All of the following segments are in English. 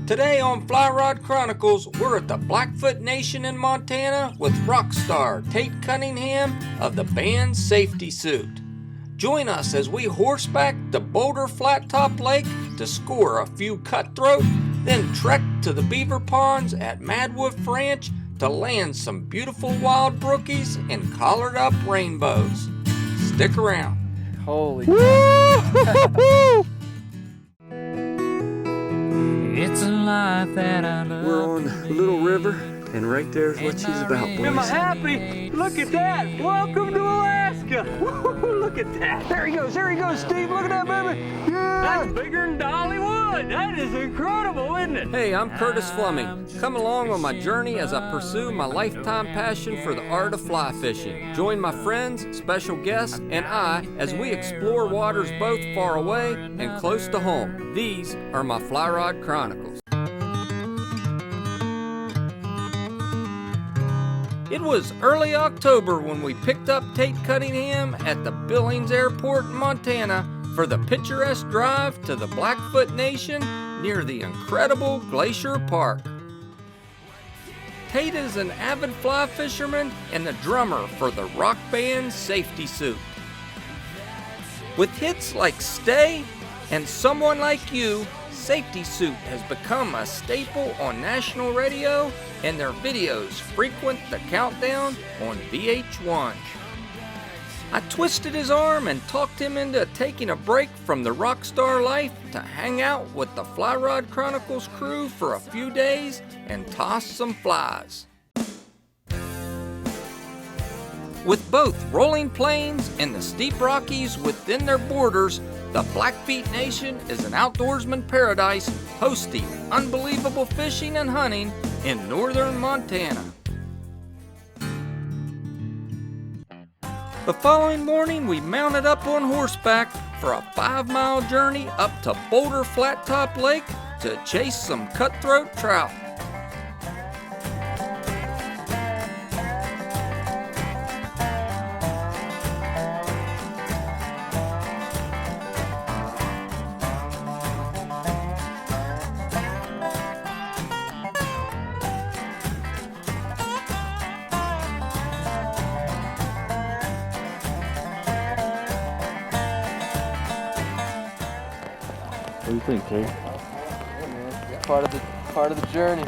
Today on Fly Rod Chronicles, we're at the Blackfeet Nation in Montana with Rockstar Tate Cunningham of the band SafetySuit. Join us as we horseback the Boulder Flat Top Lake to score a few cutthroat, then trek to the Beaver Ponds at Madwolf Ranch to land some beautiful wild brookies and collared up rainbows. Stick around. Holy cow. It's a life that I love. We're on a little river, and right there is what she's about, boys. Am I happy? Look at that! Welcome to Alaska! Look at that! There he goes, Steve! Look at that, baby! Yeah! That's bigger than Dollywood! That is incredible, isn't it? Hey, I'm Curtis Fleming. Come along on my journey as I pursue my lifetime passion for the art of fly fishing. Join my friends, special guests, and I as we explore waters both far away and close to home. These are my Fly Rod Chronicles. It was early October when we picked up Tate Cunningham at the Billings Airport in Montana for the picturesque drive to the Blackfeet Nation near the incredible Glacier Park. Tate is an avid fly fisherman and the drummer for the rock band SafetySuit. With hits like Stay and Someone Like You, SafetySuit has become a staple on national radio, and their videos frequent the countdown on VH1. I twisted his arm and talked him into taking a break from the Rockstar life to hang out with the Fly Rod Chronicles crew for a few days and toss some flies. With both rolling plains and the steep Rockies within their borders, the Blackfeet Nation is an outdoorsman paradise hosting unbelievable fishing and hunting in northern Montana. The following morning, we mounted up on horseback for a 5-mile journey up to Boulder Flat Top Lake to chase some cutthroat trout. What do you think, Tate? Yeah, man. It's part of the journey.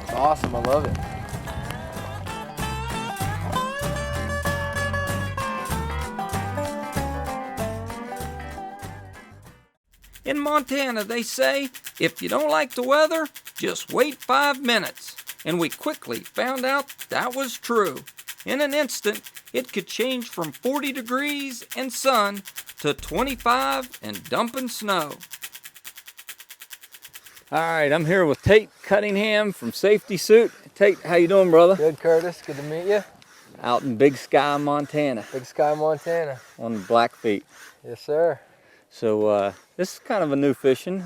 It's awesome. I love it. In Montana, they say, if you don't like the weather, just wait 5 minutes. And we quickly found out that was true. In an instant, it could change from 40 degrees and sun to 25 and dumping snow. All right, I'm here with Tate Cunningham from SafetySuit. Tate, how you doing, brother? Good, Curtis. Good to meet you. Out in Big Sky, Montana. Big Sky, Montana. On the Blackfeet. Yes, sir. So this is kind of a new fishing.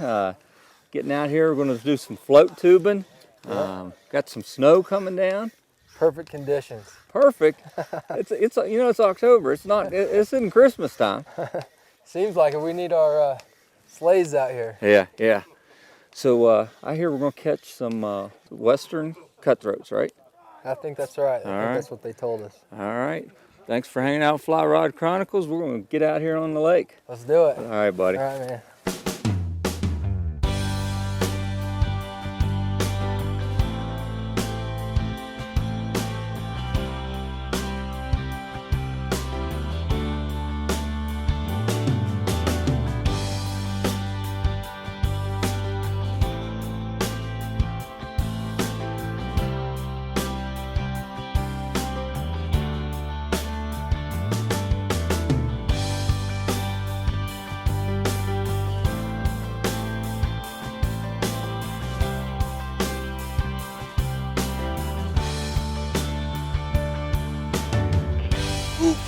Getting out here, we're going to do some float tubing. Yep. Got some snow coming down. Perfect conditions. Perfect. It's you know, it's October. It's not. It's in Christmas time. Seems like it. We need our sleighs out here. Yeah. So I hear we're going to catch some western cutthroats, right? I think that's right. I think right. that's what they told us. All right. Thanks for hanging out with Fly Rod Chronicles. We're going to get out here on the lake. Let's do it. All right, buddy. All right, man.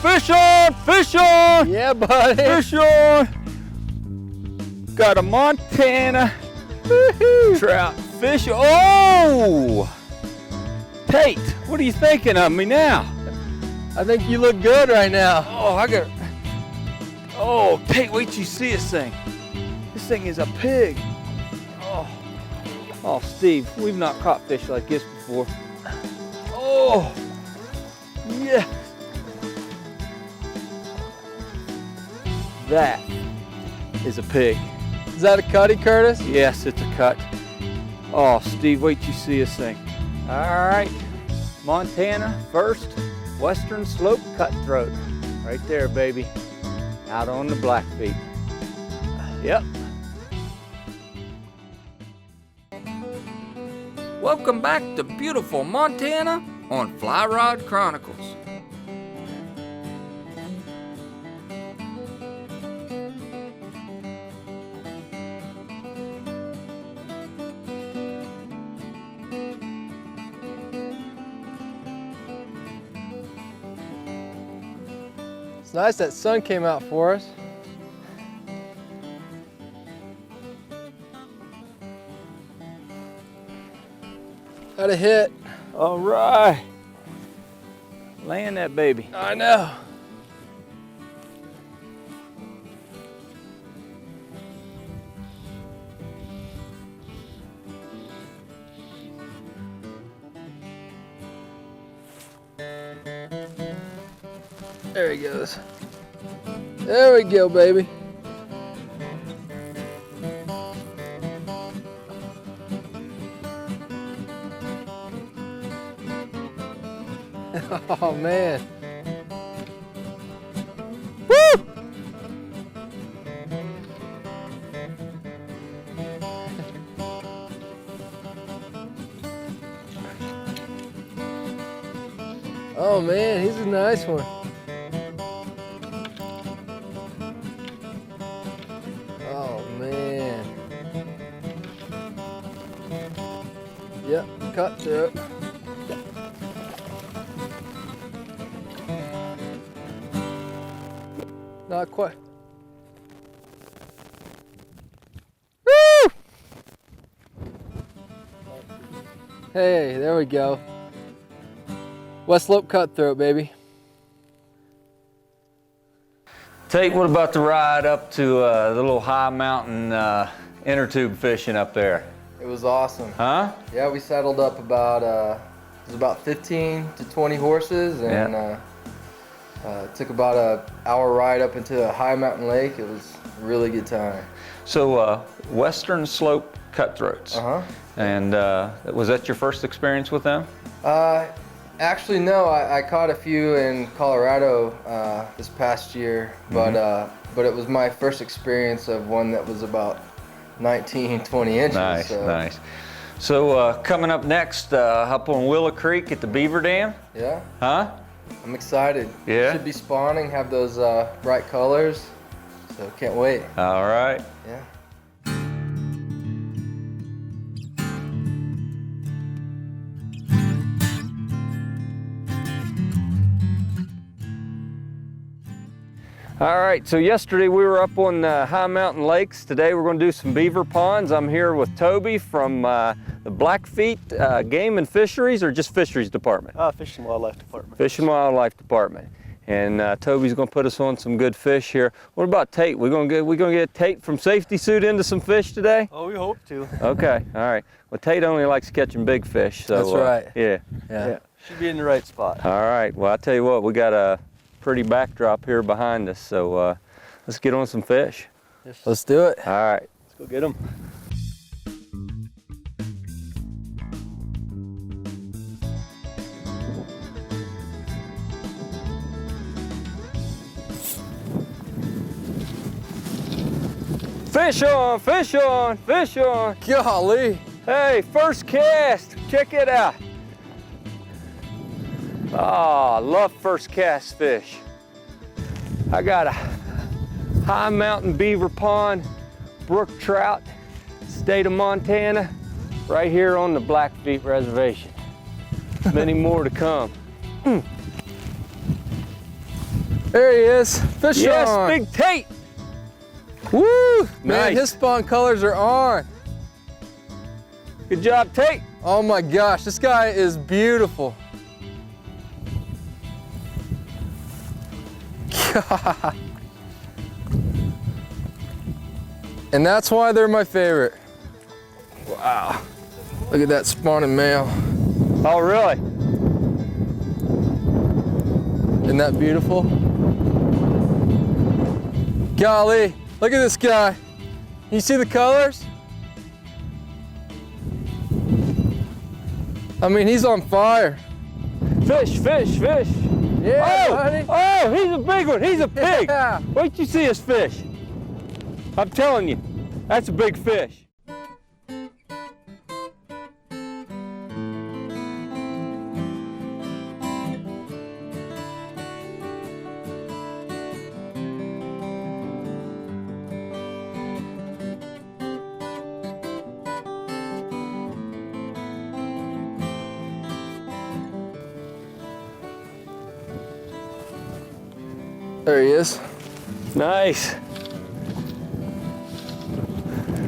Fish on! Fish on! Yeah, buddy. Fish on! Got a Montana trout fish. Oh! Tate, what are you thinking of me now? I think you look good right now. Oh, Tate, wait till you see this thing. This thing is a pig. Oh, Oh, Steve, we've not caught fish like this before. Oh, yeah. That is a pig. Is that a cutty, Curtis? Yes, it's a cut. Oh, Steve, wait till you see this thing. All right, Montana first Western Slope Cutthroat. Right there, baby. Out on the Blackfeet. Yep. Welcome back to beautiful Montana on Fly Rod Chronicles. It's nice that sun came out for us. Had a hit. All right. Land that baby. I know. There he goes. There we go, baby. Oh man. Woo! Oh man, he's a nice one. Oh man. Yep, cut through it. Not quite. Woo! Hey, there we go. West Slope Cutthroat, baby. Tate, what about the ride up to the little high mountain inner tube fishing up there? It was awesome. Huh? Yeah, we settled up about, it was about 15 to 20 horses, and took about an hour ride up into a high mountain lake. It was a really good time. So Western Slope Cutthroats. Uh-huh. And was that your first experience with them? Actually, no. I caught a few in Colorado this past year, but it was my first experience of one that was about 19, 20 inches. Nice, so. nice. So coming up next, up on Willow Creek at the Beaver Dam. Yeah. Huh? I'm excited. Yeah? Should be spawning, have those bright colors, so can't wait. All right. Yeah. All right, so yesterday we were up on high mountain lakes. Today we're going to do some beaver ponds. I'm here with Toby from the Blackfeet Game and Fisheries, or just Fisheries Department? Fish and Wildlife Department. Fish and Wildlife Department. And Toby's going to put us on some good fish here. What about Tate? We gonna get Tate from SafetySuit into some fish today? Oh, we hope to. Okay, all right. Well, Tate only likes catching big fish, so That's right. Yeah. Should be in the right spot. All right. Well, I tell you what, we got a pretty backdrop here behind us, so let's get on some fish. Let's do it. All right. Let's go get them. Fish on, fish on, fish on. Golly. Hey, first cast. Check it out. Oh, I love first cast fish. I got a high mountain beaver pond, Brooktrout, state of Montana, right here on the Blackfeet Reservation. Many more to come. There he is. Fish Yes, on. Big Tate. Woo! Man, Nice. his spawn colors are on. Good job, Tate. Oh my gosh, this guy is beautiful. God. And that's why they're my favorite. Wow. Look at that spawning male. Oh, really? Isn't that beautiful? Golly, look at this guy. You see the colors? I mean, he's on fire. Fish, fish, fish. Yeah, Oh, buddy. oh, he's a big one. He's a pig. Yeah. Wait till you see his fish. I'm telling you, that's a big fish. There he is. Nice.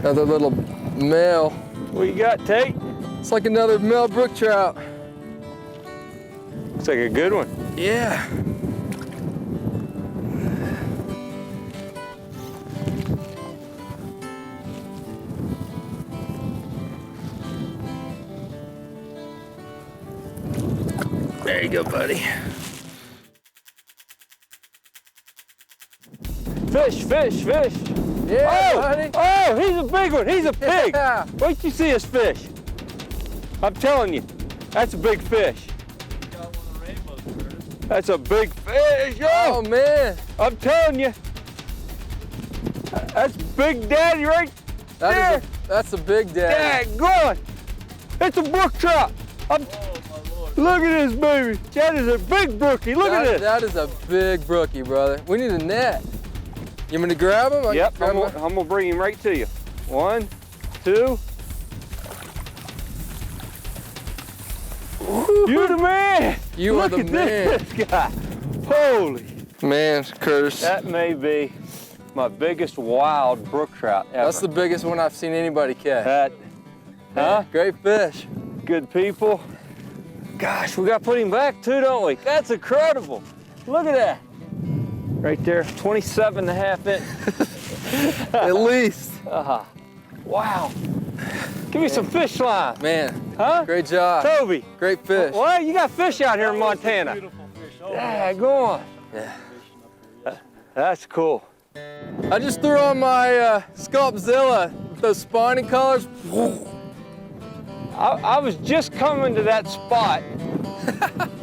Another little male. What you got, Tate? It's like another male brook trout. Looks like a good one. Yeah. There you go, buddy. Fish, fish, fish. Yeah, Oh, buddy. oh, he's a big one. He's a pig. Yeah. Wait till you see his fish. I'm telling you, that's a big fish. That's a big fish. Oh, man. I'm telling you, that's Big Daddy right there. That's a big daddy. Daggone. It's a brook trout. Look at this baby. That is a big brookie. Look at this. That is a big brookie, brother. We need a net. You want me to grab him? Yep, I'm gonna bring him right to you. 1, 2. You the man. You are Look the at man. this guy. Holy. Man, Curtis. That may be my biggest wild brook trout ever. That's the biggest one I've seen anybody catch. That, huh? Great fish. Good people. Gosh, we gotta put him back too, don't we? That's incredible. Look at that. Right there, 27.5 inch. At least. Wow. Give me some fish line. Man, Huh? great job. Toby. Great fish. Well, you got fish out here in Montana. Yeah, go on. Yeah. That's cool. I just threw on my Sculpzilla, those spawning colors. I was just coming to that spot,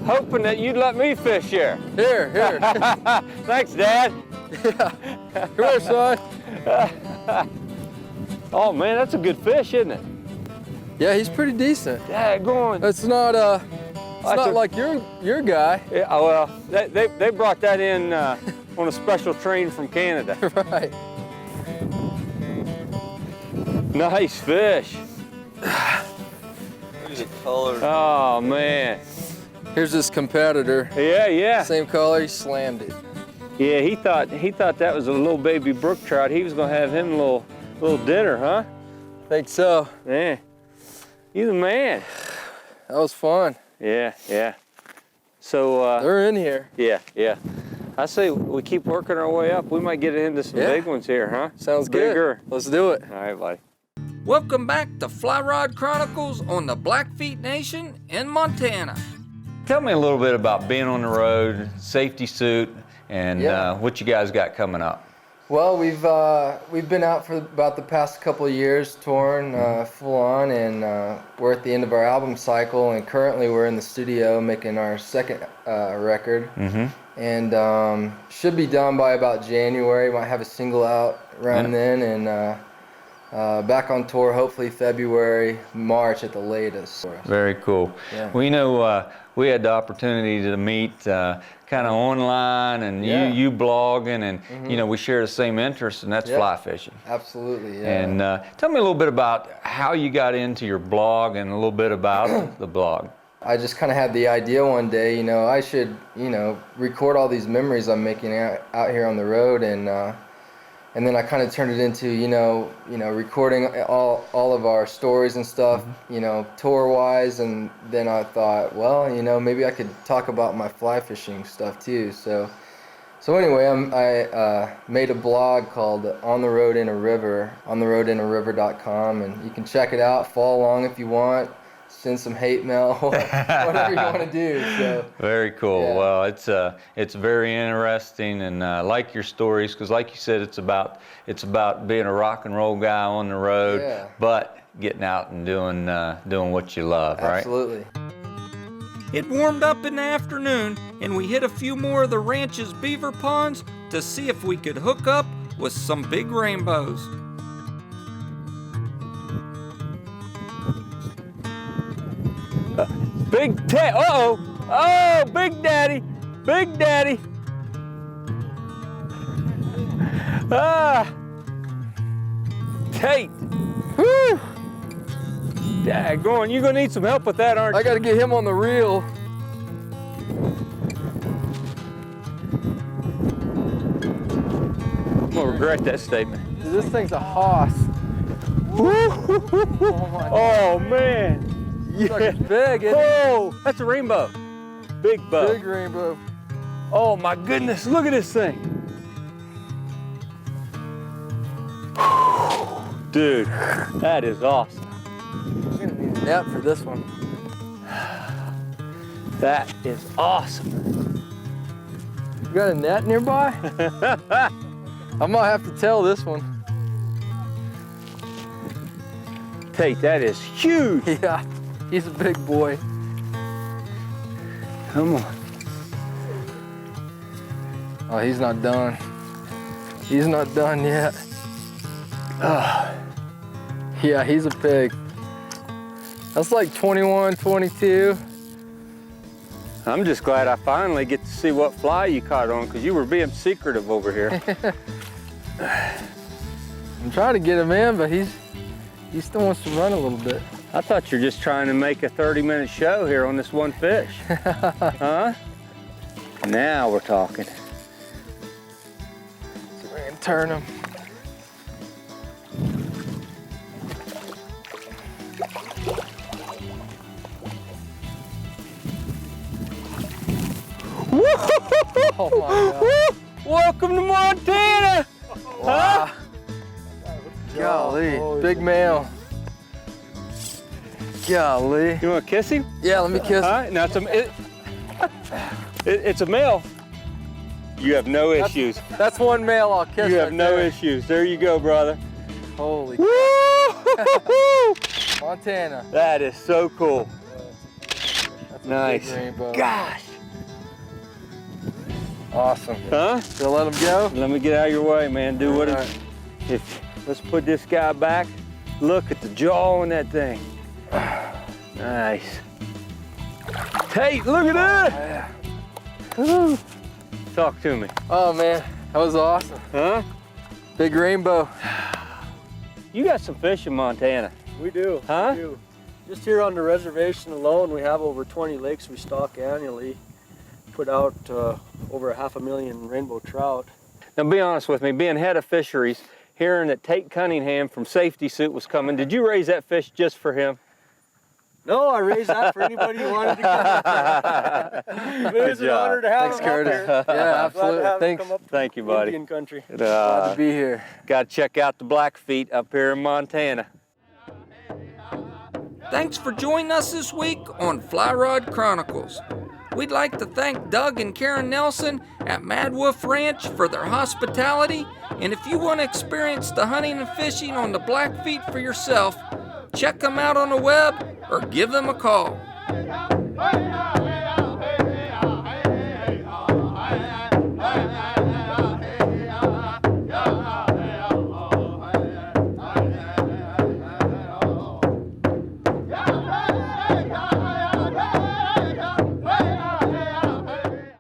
hoping that you'd let me fish here. Here. Thanks, Dad. Yeah. Come here, son. Oh man, that's a good fish, isn't it? Yeah, he's pretty decent. Yeah, go on. It's not like your guy. Yeah, well, they brought that in on a special train from Canada. Right. Nice fish. Oh man. Here's his competitor. Yeah. Same color, he slammed it. Yeah, he thought that was a little baby brook trout. He was gonna have him a little dinner, huh? Think so. Yeah. You the man. That was fun. Yeah. So They're in here. yeah. I say we keep working our way up. We might get into some big ones here, huh? Sounds good. Bigger. Let's do it. All right, buddy. Welcome back to Fly Rod Chronicles on the Blackfeet Nation in Montana. Tell me a little bit about being on the road, safety suit, and what you guys got coming up. Well, we've been out for about the past couple of years, touring full on, and we're at the end of our album cycle, and currently we're in the studio making our second record, and should be done by about January. Might have a single out around then, and back on tour hopefully February, March at the latest. Very cool. Yeah. We know we had the opportunity to meet kind of online, and you blogging, and you know, we share the same interest, and that's fly fishing. Absolutely, yeah. And tell me a little bit about how you got into your blog and a little bit about the blog. I just kind of had the idea one day, you know, I should, you know, record all these memories I'm making out here on the road, and then I kind of turned it into, you know, recording all of our stories and stuff, you know, tour-wise, and then I thought, well, you know, maybe I could talk about my fly fishing stuff too. So So anyway, I made a blog called On the Road in a River, ontheroadinariver.com, and you can check it out, follow along if you want, send some hate mail, whatever you want to do. So very cool. Yeah. Well, it's very interesting, and I like your stories because, like you said, it's about being a rock and roll guy on the road, Yeah. but getting out and doing what you love, right? Absolutely. It warmed up in the afternoon, and we hit a few more of the ranch's beaver ponds to see if we could hook up with some big rainbows. Big Tate. Uh-oh. Oh, Big Daddy. Big Daddy. Ah. Tate. Whew. Daggone, you're going to need some help with that, aren't you? I got to get him on the reel. I'm gonna regret that statement. Dude, this thing's a hoss. Oh, man. It's like big, isn't it? Oh, that's a rainbow. Big bow. Big rainbow. Oh, my goodness. Look at this thing. Dude, that is awesome. I'm gonna need a net for this one. That is awesome. You got a net nearby? I might have to tell this one. Tate, that is huge. Yeah, he's a big boy. Come on. Oh, he's not done. He's not done yet. Yeah, he's a pig. That's like 21, 22. I'm just glad I finally get to see what fly you caught on, because you were being secretive over here. I'm trying to get him in, but he still wants to run a little bit. I thought you're just trying to make a 30-minute show here on this one fish. Huh? Now we're talking. So we can turn him. Oh my God. Welcome to Montana! Wow. Huh? Golly, big male. Golly. You want to kiss him? Yeah, let me kiss him. All right, now it's a male. You have no issues. That's one male I'll kiss. You have right no there. issues. There you go, brother. Holy Woo! Montana. That is so cool. That's a Nice. big rainbow. Gosh. Awesome. Huh? So let him go? Let me get out of your way, man. Do what All it. Let's put this guy back. Look at the jaw on that thing. Nice. Tate, look at that. Woo. Talk to me. Oh man, that was awesome. Huh? Big rainbow. You got some fish in Montana. We do. Huh? We do. Just here on the reservation alone, we have over 20 lakes we stock annually. Put out over 500,000 rainbow trout. Now be honest with me, being head of fisheries, hearing that Tate Cunningham from SafetySuit was coming, did you raise that fish just for him? No, I raised that for anybody who wanted to come. It was an honor to have Thanks, him Curtis. up here. Yeah, I'm glad to absolutely. have him Thanks. come up Thank you, buddy. Indian country. Glad to be here. Got to check out the Blackfeet up here in Montana. Thanks for joining us this week on Fly Rod Chronicles. We'd like to thank Doug and Karen Nelson at Mad Wolf Ranch for their hospitality, and if you want to experience the hunting and fishing on the Blackfeet for yourself, check them out on the web or give them a call.